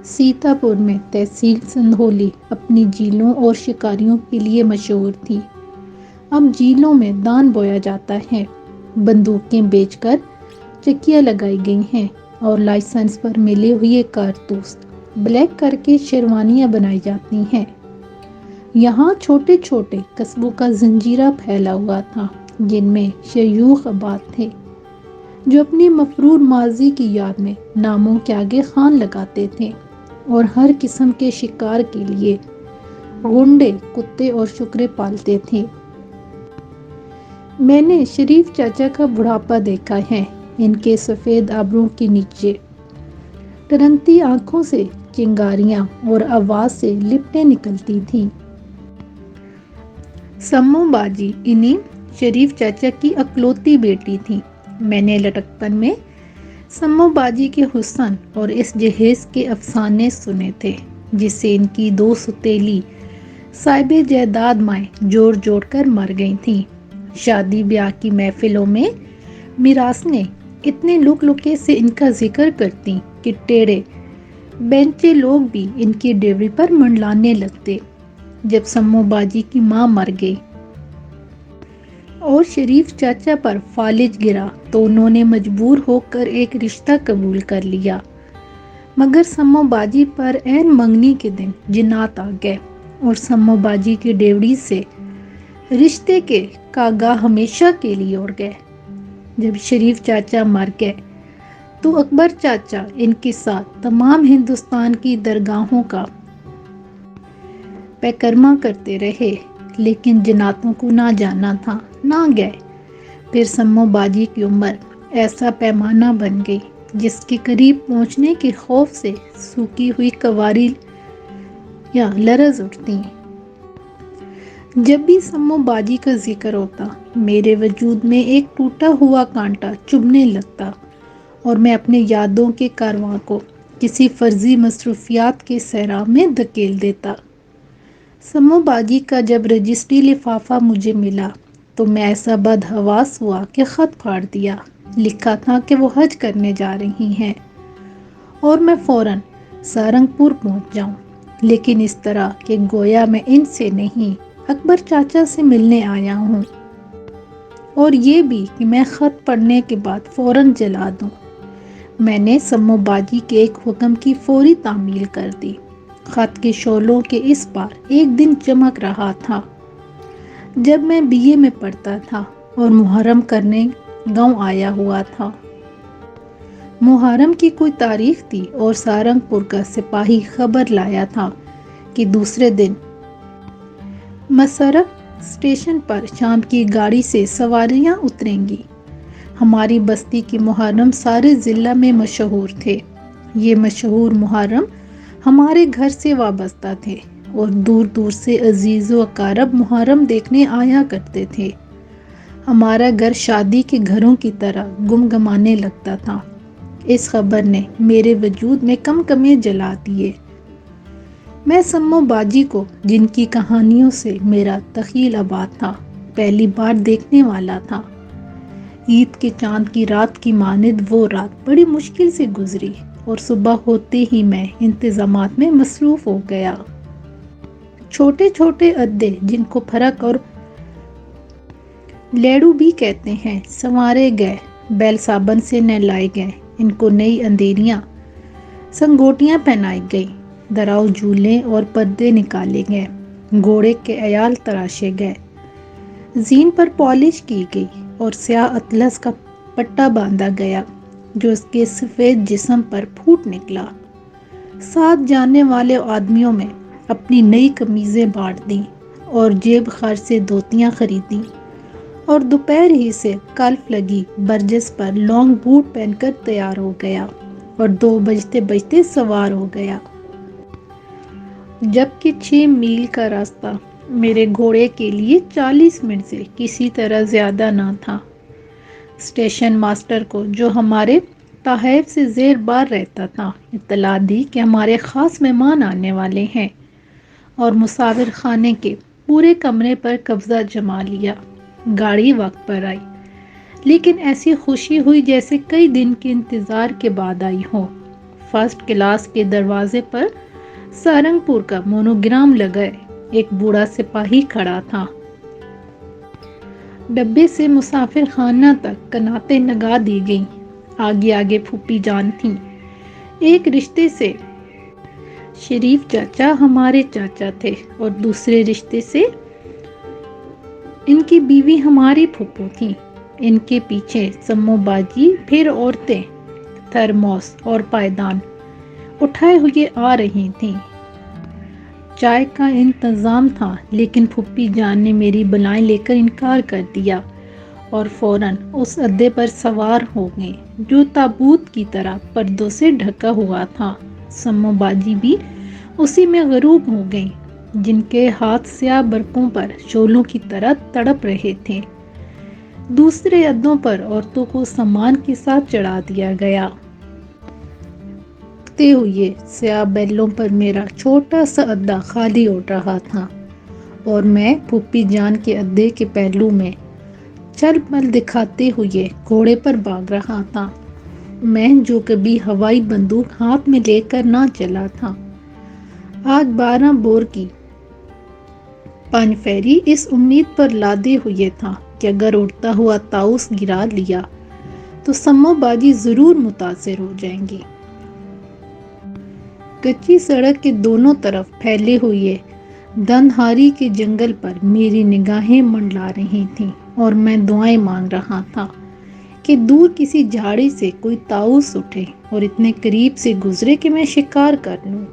سیتاپور میں تحصیل سندھولی اپنی جھیلوں اور شکاریوں کے لیے مشہور تھی۔ اب جھیلوں میں دان بویا جاتا ہے، بندوقیں بیچ کر چکیاں لگائی گئی ہیں اور لائسنس پر ملے ہوئے کارتوس بلیک کر کے شیروانیاں بنائی جاتی ہیں۔ یہاں چھوٹے چھوٹے قصبوں کا زنجیرہ پھیلا ہوا تھا جن میں شیوخ آباد تھے جو اپنی مفرور ماضی کی یاد میں ناموں کے آگے خان لگاتے تھے اور ہر قسم کے شکار کے لیے غنڈے، کتے اور سکرے پالتے تھے۔ میں نے شریف چاچا کا بڑھاپا دیکھا ہے۔ ان کے سفید ابروں کے نیچے ٹرنتی آنکھوں سے چنگاریاں اور آواز سے لپٹیں نکلتی تھیں۔ سمو باجی انہی شریف چاچا کی اکلوتی بیٹی تھی۔ میں نے لٹکپن میں سمو باجی کے حسن اور اس جہیز کے افسانے سنے تھے جس سے ان کی دو ستیلی صاحب جائیداد مائیں جوڑ جوڑ کر مر گئی تھیں۔ شادی بیاہ کی محفلوں میں میراثنیں اتنے لک لکے سے ان کا ذکر کرتی کہ ٹیڑھے بینچے لوگ بھی ان کی ڈیوری پر منڈلانے لگتے۔ جب سمو باجی کی ماں مر گئی اور شریف چاچا پر فالج گرا تو انہوں نے مجبور ہو کر ایک رشتہ قبول کر لیا، مگر سمو باجی پر عین منگنی کے دن جنات آ گئے اور سمو باجی کی ڈیوڑی سے رشتے کے کاگاہ ہمیشہ کے لیے اڑ گئے۔ جب شریف چاچا مر گئے تو اکبر چاچا ان کے ساتھ تمام ہندوستان کی درگاہوں کا پیکرما کرتے رہے، لیکن جناتوں کو نہ جانا تھا، نہ گئے۔ پھر سمو باجی کی عمر ایسا پیمانہ بن گئی جس کے قریب پہنچنے کے خوف سے سوکھی ہوئی کنواریاں لرز اٹھتی۔ جب بھی سمو باجی کا ذکر ہوتا میرے وجود میں ایک ٹوٹا ہوا کانٹا چبھنے لگتا اور میں اپنے یادوں کے کارواں کو کسی فرضی مصروفیات کے سیراب میں دھکیل دیتا۔ سمو باجی کا جب رجسٹری لفافہ مجھے ملا تو میں ایسا بدحواس ہوا کہ خط پھاڑ دیا۔ لکھا تھا کہ وہ حج کرنے جا رہی ہیں اور میں فوراً سہارنپور پہنچ جاؤں، لیکن اس طرح کہ گویا میں ان سے نہیں اکبر چاچا سے ملنے آیا ہوں، اور یہ بھی کہ میں خط پڑھنے کے بعد فوراً جلا دوں۔ میں نے سمو باجی کے ایک حکم کی فوری تعمیل کر دی۔ خط کے شعلوں کے اس پار ایک دن چمک رہا تھا جب میں بی اے میں پڑھتا تھا اور محرم کرنے گاؤں آیا ہوا تھا۔ محرم کی کوئی تاریخ تھی اور سہارنپور کا سپاہی خبر لایا تھا کہ دوسرے دن مسرت اسٹیشن پر شام کی گاڑی سے سواریاں اتریں گی۔ ہماری بستی کے محرم سارے ضلع میں مشہور تھے۔ یہ مشہور محرم ہمارے گھر سے وابستہ تھے اور دور دور سے عزیز و اقارب محرم دیکھنے آیا کرتے تھے۔ ہمارا گھر شادی کے گھروں کی طرح گمگمانے لگتا تھا۔ اس خبر نے میرے وجود میں کمکمے جلا دیے۔ میں سمو باجی کو، جن کی کہانیوں سے میرا تخیل آباد تھا، پہلی بار دیکھنے والا تھا۔ عید کے چاند کی رات کی مانند وہ رات بڑی مشکل سے گزری اور صبح ہوتے ہی میں انتظامات میں مصروف ہو گیا۔ چھوٹے چھوٹے ادے، جن کو فرق اور لیڑو بھی کہتے ہیں، سنوارے گئے، بیل صابن سے نہلائے گئے، ان کو نئی اندھیریاں سنگوٹیاں پہنائی گئیں، دراؤ جھولے اور پردے نکالے گئے، گھوڑے کے عیال تراشے گئے، زین پر پالش کی گئی اور سیاہ اطلس کا پٹا باندھا گیا جو اس کے سفید جسم پر پھوٹ نکلا۔ ساتھ جانے والے آدمیوں میں اپنی نئی قمیضیں بانٹ دیں اور جیب خرچ سے دھوتیاں خریدیں، اور دوپہر ہی سے کلف لگی برجس پر لانگ بوٹ پہن کر تیار ہو گیا اور 2 بجتے بجتے سوار ہو گیا۔ جبکہ 6 میل کا راستہ میرے گھوڑے کے لیے 40 منٹ سے کسی طرح زیادہ نہ تھا۔ اسٹیشن ماسٹر کو، جو ہمارے تحائف سے زیر بار رہتا تھا، اطلاع دی کہ ہمارے خاص مہمان آنے والے ہیں اور مصور خانے کے پورے کمرے پر قبضہ جما لیا۔ گاڑی وقت پر آئی، لیکن ایسی خوشی ہوئی جیسے کئی دن کے انتظار کے بعد آئی ہو۔ فرسٹ کلاس کے دروازے پر سہارنپور کا مونوگرام لگائے ایک بوڑھا سپاہی کھڑا تھا۔ ڈبے سے مسافر خانہ تک کناتیں لگا دی گئیں۔ آگے آگے پھوپھی جان تھیں۔ ایک رشتے سے شریف چاچا ہمارے چاچا تھے اور دوسرے رشتے سے ان کی بیوی ہماری پھوپھو تھیں۔ ان کے پیچھے سمو باجی، پھر عورتیں تھرموس اور پائیدان اٹھائے ہوئے آ رہی تھیں۔ چائے کا انتظام تھا، لیکن پھوپھی جان نے میری بلائیں لے کر انکار کر دیا اور فوراً اس اڈے پر سوار ہو گئیں جو تابوت کی طرح پردوں سے ڈھکا ہوا تھا۔ سمو باجی بھی اسی میں غروب ہو گئیں، جن کے ہاتھ سیاہ برقوں پر شعلوں کی طرح تڑپ رہے تھے۔ دوسرے اڈوں پر عورتوں کو سامان کے ساتھ چڑھا دیا گیا۔ اٹھتے ہوئے سیاہ بیلوں پر میرا چھوٹا سا اڈا خالی اڑ رہا تھا اور میں پھوپھی جان کے اڈے کے پہلو میں چل پل دکھاتے ہوئے گھوڑے پر بھاگ رہا تھا، میں جو کبھی ہوائی بندوق ہاتھ میں لے کر نہ چلا تھا۔ آج 12 بور کی پانچ فیری اس امید پر لادے ہوئے تھا کہ اگر اڑتا ہوا طاؤس گرا لیا تو سمو باجی ضرور متاثر ہو جائیں گی۔ کچی سڑک کے دونوں طرف پھیلے ہوئے دھندہاری کے جنگل پر میری نگاہیں منڈلا رہی تھیں اور میں دعائیں مانگ رہا تھا کہ دور کسی جھاڑی سے کوئی طاؤس اٹھے اور اتنے قریب سے گزرے کہ میں شکار کر لوں۔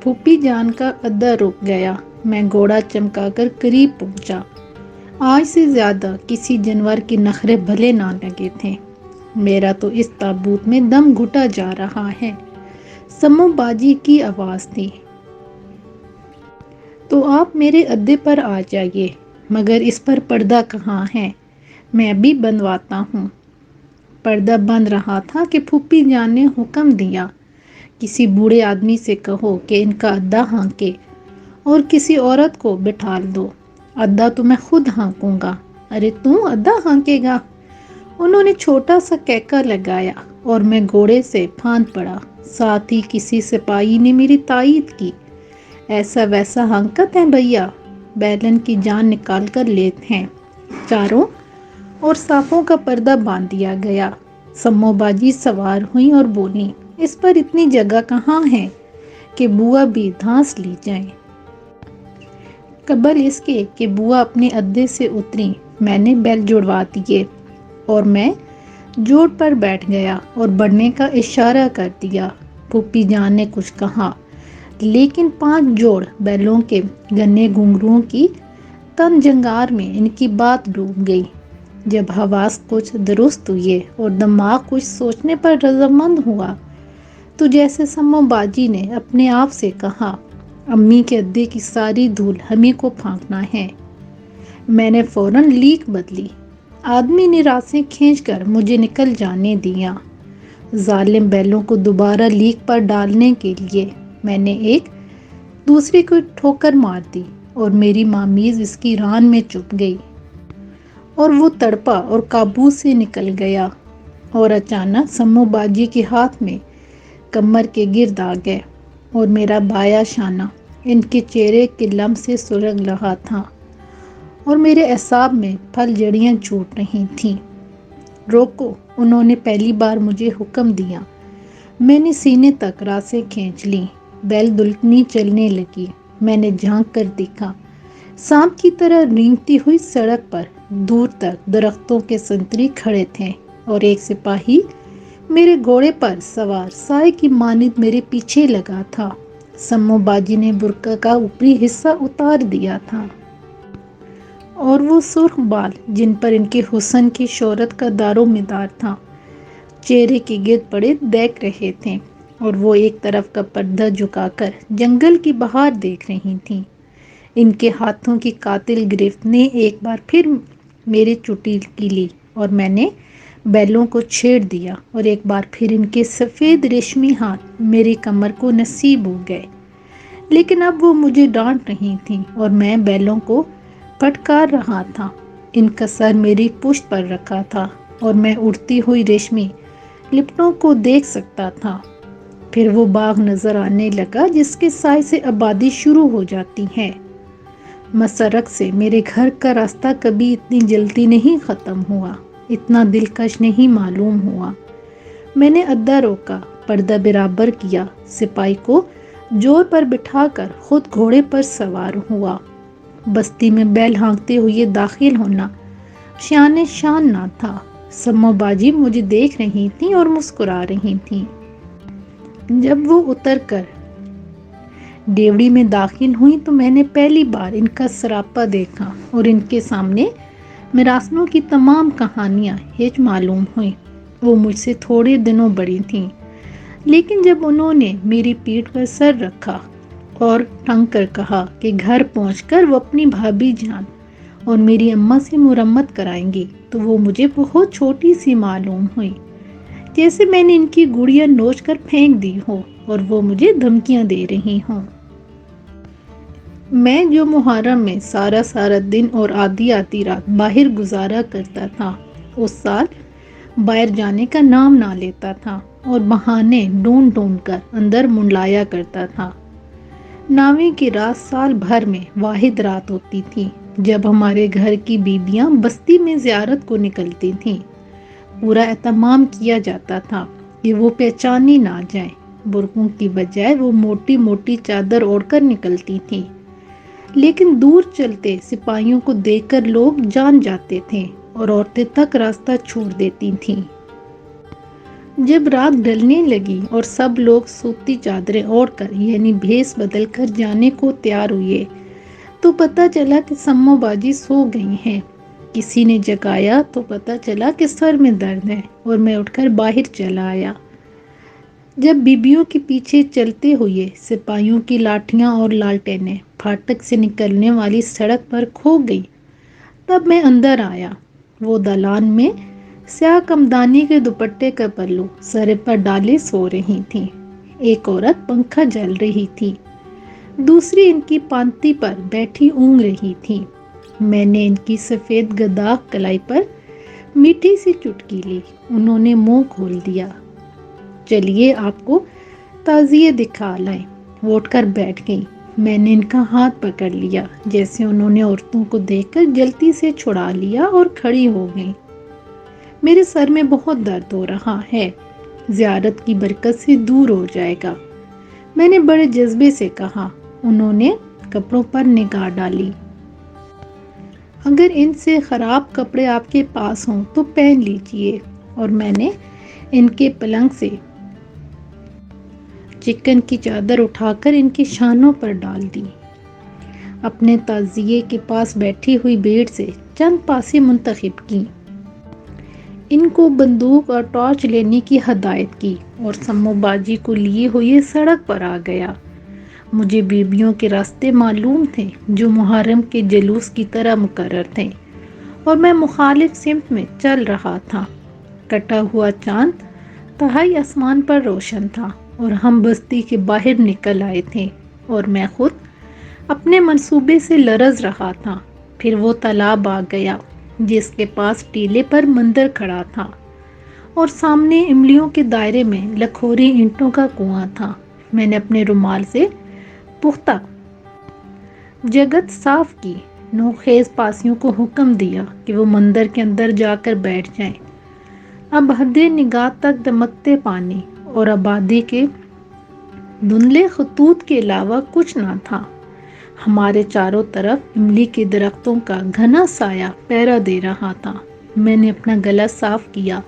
پھوپھی جان کا اڈا رک گیا۔ میں گھوڑا چمکا کر قریب پہنچا۔ آج سے زیادہ کسی جانور کے نخرے بھلے نہ لگے تھے۔ میرا تو اس تابوت میں دم گھٹا جا رہا ہے۔ سمو باجی کی آواز تھی، تو آپ میرے اڈے پر آ جائیے، مگر اس پر پردہ کہاں ہے؟ میں ابھی بندھواتا ہوں۔ پردہ بندھ رہا تھا کہ پھوپھی جان نے حکم دیا، کسی بوڑھے آدمی سے کہو کہ ان کا اڈا ہانکے اور کسی عورت کو بٹھا دو۔ اڈا تو میں خود ہانکوں گا۔ ارے تم اڈا ہانکے گا؟ انہوں نے چھوٹا سا کہکا لگایا اور میں گھوڑے سے پھاند پڑا۔ ساتھ ہی کسی سپاہی نے میری تائید کی، ایسا ویسا ہانکت ہے بھیا، بیلن کی جان نکال کر لیتے ہیں۔ چاروں اور صافوں کا پردہ باندھ دیا گیا۔ سمو باجی سوار ہوئیں اور بولیں، اس پر اتنی جگہ کہاں ہے کہ بوا بھی دھانس لی جائیں۔ قبل اس کے کہ بوا اپنے اڈے سے اتریں، میں نے بیل جڑوا دیے اور میں جوڑ پر بیٹھ گیا اور بڑھنے کا اشارہ کر دیا۔ پھوپھی جان نے کچھ کہا، لیکن 5 جوڑ بیلوں کے گھنے گھنگروؤں کی تن جنگار میں ان کی بات ڈوب گئی۔ جب حواس کچھ درست ہوئے اور دماغ کچھ سوچنے پر رضامند ہوا تو جیسے سمو باجی نے اپنے آپ سے کہا، امی کے اڈے کی ساری دھول ہمیں کو پھانکنا ہے۔ میں نے فوراً لیک بدلی۔ آدمی نے راسیں کھینچ کر مجھے نکل جانے دیا۔ ظالم بیلوں کو دوبارہ لیک پر ڈالنے کے لیے میں نے ایک دوسرے کو ٹھوکر مار دی اور میری مامیز اس کی ران میں چپ گئی اور وہ تڑپا اور قابو سے نکل گیا اور اچانک سمو باجی کے ہاتھ میں کمر کے گرد آ گئے اور میرا بایاں شانہ ان کے چہرے کے لم سے سلگ رہا تھا اور میرے اعصاب میں پھل جڑیاں چھوٹ رہی تھیں۔ روکو، انہوں نے پہلی بار مجھے حکم دیا۔ میں نے سینے تک راسیں کھینچ لیں۔ بیل دلکنی چلنے لگی۔ میں نے جھانک کر دیکھا، سانپ کی طرح رینگتی ہوئی سڑک پر دور تک درختوں کے سنتری کھڑے تھے اور ایک سپاہی میرے گھوڑے پر سوار سائے کی مانند میرے پیچھے لگا تھا۔ سمو باجی نے برقع کا اوپری حصہ اتار دیا تھا اور وہ سرخ بال جن پر ان کے حسن کی شہرت کا دار و مدار تھا چہرے کے گرد پڑے دیکھ رہے تھے اور وہ ایک طرف کا پردہ جھکا کر جنگل کی بہار دیکھ رہی تھیں۔ ان کے ہاتھوں کی قاتل گرفت نے ایک بار پھر میری چوٹی کی لی اور میں نے بیلوں کو چھیڑ دیا اور ایک بار پھر ان کے سفید ریشمی ہاتھ میری کمر کو نصیب ہو گئے، لیکن اب وہ مجھے ڈانٹ رہی تھیں اور میں بیلوں کو پھٹکار رہا تھا۔ ان کا سر میری پشت پر رکھا تھا اور میں اڑتی ہوئی ریشمی لپٹوں کو دیکھ سکتا تھا۔ پھر وہ باغ نظر آنے لگا جس کے سائے سے آبادی شروع ہو جاتی ہے۔ مسرک سے میرے گھر کا راستہ کبھی اتنی جلدی نہیں ختم ہوا، اتنا دلکش نہیں معلوم ہوا۔ میں نے ادھا روکا، پردہ برابر کیا، سپاہی کو جور پر بٹھا کر خود گھوڑے پر سوار ہوا۔ بستی میں بیل ہانکتے ہوئے داخل ہونا شان شان نہ تھا۔ سمو باجی مجھے دیکھ رہی تھیں اور مسکرا رہی تھیں۔ جب وہ اتر کر ڈیوڑی میں داخل ہوئی تو میں نے پہلی بار ان کا سراپا دیکھا اور ان کے سامنے مراسنوں کی تمام کہانیاں ہیچ معلوم ہوئیں۔ وہ مجھ سے تھوڑے دنوں بڑی تھیں، لیکن جب انہوں نے میری پیٹھ پر سر رکھا اور ٹھنگ کر کہا کہ گھر پہنچ کر وہ اپنی بھابھی جان اور میری اماں سے مرمت کرائیں گی، تو وہ مجھے بہت چھوٹی سی معلوم ہوئی، جیسے میں نے ان کی گڑیاں نوچ کر پھینک دی ہو اور وہ مجھے دھمکیاں دے رہی ہوں۔ میں جو محرم میں سارا دن اور آدھی رات باہر گزارا کرتا تھا، اس سال باہر جانے کا نام نہ لیتا تھا اور بہانے ڈھونڈ کر اندر منڈلایا کرتا تھا۔ نویں کی رات سال بھر میں واحد رات ہوتی تھی جب ہمارے گھر کی بیبیاں بستی میں زیارت کو نکلتی تھیں۔ پورا اہتمام کیا جاتا تھا کہ وہ پہچانی نہ جائیں۔ برقعوں کی بجائے وہ موٹی موٹی چادر اوڑھ کر نکلتی تھیں، لیکن دور چلتے سپاہیوں کو دیکھ کر لوگ جان جاتے تھے اور عورتیں تک راستہ چھوڑ دیتی تھیں۔ جب رات ڈھلنے لگی اور سب لوگ سوتی چادریں اوڑھ کر یعنی بھیس بدل کر جانے کو تیار ہوئے تو پتہ چلا کہ سمو باجی سو گئی ہیں۔ کسی نے جگایا تو پتہ چلا کہ سر میں درد ہے اور میں اٹھ کر باہر چلا آیا۔ جب بیبیوں کے پیچھے چلتے ہوئے سپاہیوں کی لاٹھیاں اور لالٹینیں پھاٹک سے نکلنے والی سڑک پر کھو گئی، تب میں اندر آیا۔ وہ دالان میں سیاہ کمدانی کے دوپٹے کا پلو سر پر ڈالے سو رہی تھیں۔ ایک عورت پنکھا جل رہی تھی، دوسری ان کی پانتی پر بیٹھی اونگ رہی تھی۔ میں نے ان کی سفید گداغ کلائی پر میٹھی سی چٹکی لی، انہوں نے منہ کھول دیا۔ چلیے آپ کو تعزیے دکھا لائیں۔ وہ اٹھ کر بیٹھ گئی۔ میں نے ان کا ہاتھ پکڑ لیا، جیسے انہوں نے عورتوں کو دیکھ کر جلدی سے چھڑا لیا اور کھڑی ہو گئی۔ میرے سر میں بہت درد ہو رہا ہے، زیارت کی برکت سے دور ہو جائے گا، میں نے بڑے جذبے سے کہا۔ انہوں نے کپڑوں پر نگاہ ڈالی۔ اگر ان سے خراب کپڑے آپ کے پاس ہوں تو پہن لیجئے، اور میں نے ان کے پلنگ سے چکن کی چادر اٹھا کر ان کے شانوں پر ڈال دی۔ اپنے تعزیے کے پاس بیٹھی ہوئی بھیڑ سے چند پاسیں منتخب کی، ان کو بندوق اور ٹارچ لینے کی ہدایت کی اور سمو باجی کو لیے ہوئے سڑک پر آ گیا۔ مجھے بیبیوں کے راستے معلوم تھے جو محرم کے جلوس کی طرح مقرر تھے، اور میں مخالف سمت میں چل رہا تھا۔ کٹا ہوا چاند تہائی آسمان پر روشن تھا اور ہم بستی کے باہر نکل آئے تھے، اور میں خود اپنے منصوبے سے لرز رہا تھا۔ پھر وہ تالاب آ گیا جس کے پاس ٹیلے پر مندر کھڑا تھا اور سامنے املیوں کے دائرے میں لکھوری اینٹوں کا کنواں تھا۔ میں نے اپنے رومال سے پختہ جگت صاف کی، نوخیز پاسیوں کو حکم دیا کہ وہ مندر کے اندر جا کر بیٹھ جائیں۔ اب حد نگاہ تک دمکتے پانی اور آبادی کے دھندلے خطوط کے علاوہ کچھ نہ تھا۔ ہمارے چاروں طرف املی کے درختوں کا گھنا سایہ پہرا دے رہا تھا۔ میں نے اپنا گلا صاف کیا،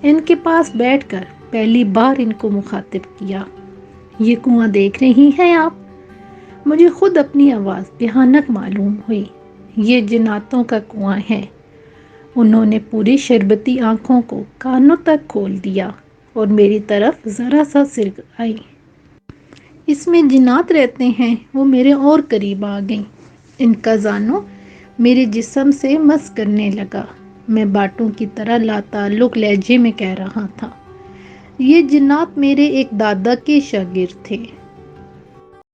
ان کے پاس بیٹھ کر پہلی بار ان کو مخاطب کیا۔ یہ کنواں دیکھ رہی ہیں آپ؟ مجھے خود اپنی آواز بھیانک معلوم ہوئی۔ یہ جناتوں کا کنواں ہے۔ انہوں نے پوری شربتی آنکھوں کو کانوں تک کھول دیا اور میری طرف ذرا سا سرک آئی۔ اس میں جنات رہتے ہیں۔ وہ میرے اور قریب آ گئیں۔ ان کا زانو میرے جسم سے مس کرنے لگا۔ میں باٹوں کی طرح لاتعلق لہجے میں کہہ رہا تھا، یہ جنات میرے ایک دادا کے شاگرد تھے۔